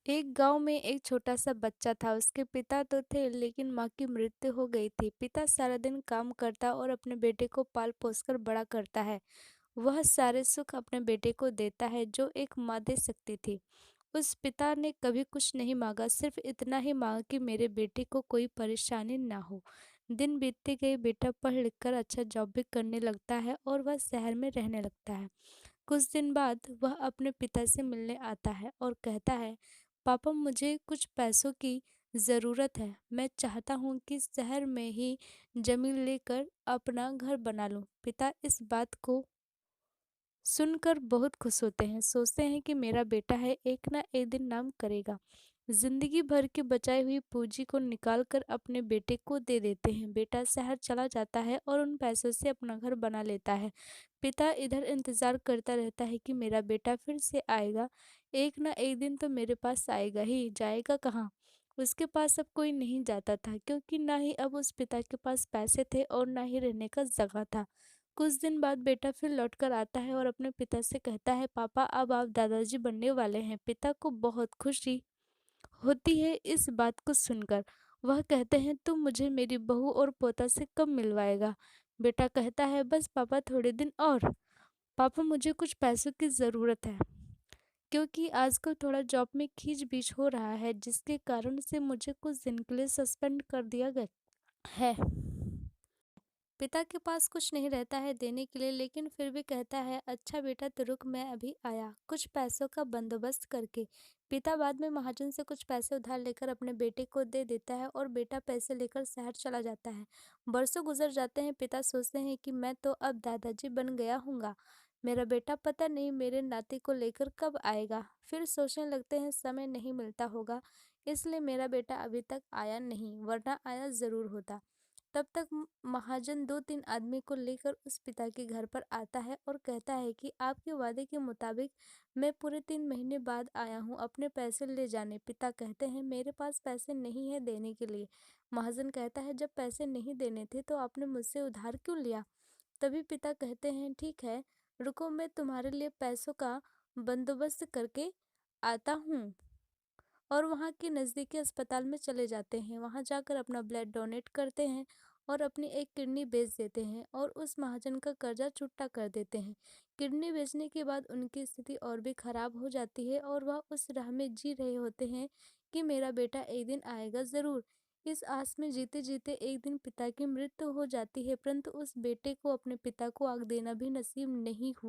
एक गांव में एक छोटा सा बच्चा था। उसके पिता तो थे लेकिन माँ की मृत्यु हो गई थी। पिता सारा दिन काम करता और अपने बेटे को पाल पोस कर बड़ा करता है। वह सारे सुख अपने बेटे को देता है जो एक माँ दे सकती थी। उस पिता ने कभी कुछ नहीं मांगा, सिर्फ इतना ही मांगा कि मेरे बेटे को कोई परेशानी ना हो। दिन बीतते गए, बेटा पढ़ लिख कर अच्छा जॉब भी करने लगता है और वह शहर में रहने लगता है। कुछ दिन बाद वह अपने पिता से मिलने आता है और कहता है, पापा मुझे कुछ पैसों की ज़रूरत है। मैं चाहता हूँ कि शहर में ही जमीन लेकर अपना घर बना लूँ। पिता इस बात को सुनकर बहुत खुश होते हैं, सोचते हैं कि मेरा बेटा है, एक ना एक दिन नाम करेगा। जिंदगी भर की बचाई हुई पूंजी को निकाल कर अपने बेटे को दे देते हैं। बेटा शहर चला जाता है और उन पैसों से अपना घर बना लेता है। पिता इधर इंतजार करता रहता है कि मेरा बेटा फिर से आएगा, एक ना एक दिन तो मेरे पास आएगा ही, जाएगा कहाँ। उसके पास अब कोई नहीं जाता था, क्योंकि ना ही अब उस पिता के पास पैसे थे और ना ही रहने का जगह था। कुछ दिन बाद बेटा फिर लौट कर आता है और अपने पिता से कहता है, पापा अब आप दादाजी बनने वाले हैं। पिता को बहुत खुशी होती है इस बात को सुनकर। वह कहते हैं, तुम मुझे मेरी बहू और पोता से कब मिलवाएगा। बेटा कहता है, बस पापा थोड़े दिन और। पापा मुझे कुछ पैसों की ज़रूरत है, क्योंकि आजकल थोड़ा जॉब में खींच बीच हो रहा है, जिसके कारण से मुझे कुछ दिन के लिए सस्पेंड कर दिया गया है। पिता के पास कुछ नहीं रहता है देने के लिए, लेकिन फिर भी कहता है, अच्छा बेटा तो रुक, मैं अभी आया कुछ पैसों का बंदोबस्त करके। पिता बाद में महाजन से कुछ पैसे उधार लेकर अपने बेटे को दे देता है और बेटा पैसे लेकर शहर चला जाता है। बरसों गुजर जाते हैं। पिता सोचते हैं कि मैं तो अब दादाजी बन गया हूँगा, मेरा बेटा पता नहीं मेरे नाती को लेकर कब आएगा। फिर सोचने लगते हैं, समय नहीं मिलता होगा, इसलिए मेरा बेटा अभी तक आया नहीं, वरना आया ज़रूर होता। तब तक महाजन 2-3 आदमी को लेकर उस पिता के घर पर आता है और कहता है कि आपके वादे के मुताबिक मैं पूरे 3 महीने बाद आया हूँ अपने पैसे ले जाने। पिता कहते हैं, मेरे पास पैसे नहीं है देने के लिए। महाजन कहता है, जब पैसे नहीं देने थे तो आपने मुझसे उधार क्यों लिया। तभी पिता कहते हैं, ठीक है रुको, मैं तुम्हारे लिए पैसों का बंदोबस्त करके आता हूँ। और वहाँ के नज़दीकी अस्पताल में चले जाते हैं। वहाँ जाकर अपना ब्लड डोनेट करते हैं और अपनी एक किडनी बेच देते हैं और उस महाजन का कर्जा छुट्टा कर देते हैं। किडनी बेचने के बाद उनकी स्थिति और भी खराब हो जाती है और वह उस राह में जी रहे होते हैं कि मेरा बेटा एक दिन आएगा ज़रूर। इस आस में जीते जीते एक दिन पिता की मृत्यु हो जाती है, परंतु उस बेटे को अपने पिता को आग देना भी नसीब नहीं हुआ।